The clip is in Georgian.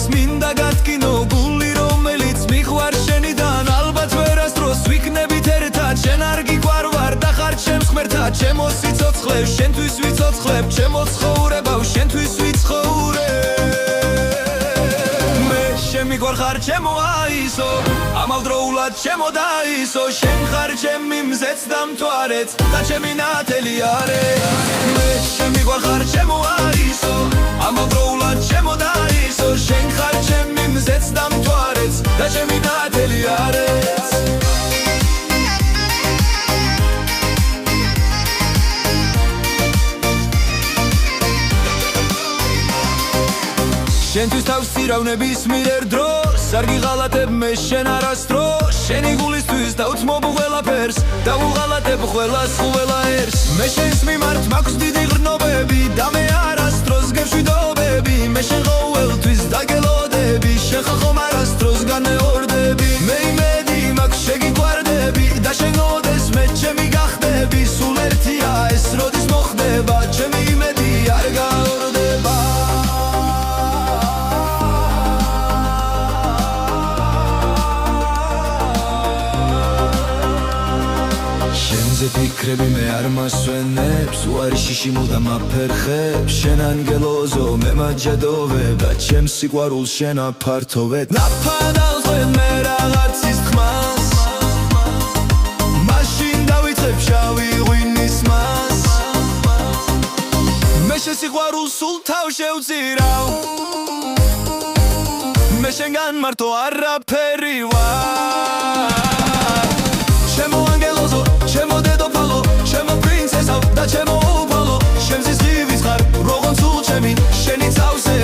ეს მინდა გათკინო გული რომელიც მიყვარ შენიდან ალბათ ვერასდროს ვიქნებით ერთად შენ არ გიყვარვარ და ხარ ჩემს ღმერთად ჩემო სიცოცხლე შენთვის ვიცოცხლებ ჩემო ცხოვრებავ შენთვის ვიცხოვრებ მე შემიყვარ ხარ ჩემო აისო ამავდროულად ჩემო დაისო შენ ხარ ჩემი მზეც და მთვარეც და ჩემი ნათელი არე მე შემიყვარ ხარ ჩემო აისო ამავდროულად ჩემო დაისო შენ ხარ ჩემი მზეც და მთვარეც და ჩემი ნათელი არეც შენთვის თავს ვსირავნების მიერ დროს არ გიღალატებ მე შენ არასდროს შენი გულისთვის დავთმობ ყველაფერს და ვუღალატებ ყველას ყველა ერს მე შენს მიმართ მაქვს დიდი ღრნობები და მე არასდროს გემშვიდობები მე შენ ყოველთვის დაგელოდები შენ ხარ ხომ არასდროს განმეორდები მე იმედი მაქვს შეგიყვარდები და შენ ოდეს მე ჩემი გახდები სულ ერთია ეს როდის მოხდება ჩემი იმედი არ გაორდება შენზე ფიქრები მე არ მასვენებს უარი შიში მუდამ აფერხებს შენ ანგელოზო მე მაჯადოვებ და ჩემს სიყვარულს შენ აფართოვებ ნაფადალზვენ მე რაღაცის ხმას მაშინ დავიწყებ შავი ღვინის მას მე შენ სიყვარულს სულ თავ შევწირავ მე შენგან მარტო არაფერი ვარ ჩემო ანგელოზო ჩემო დედოფალო ჩემო პრინცესა და ჩემო უფალო შენ ზის ღივის ხარ როგორც სულ ჩემი შენი წავსე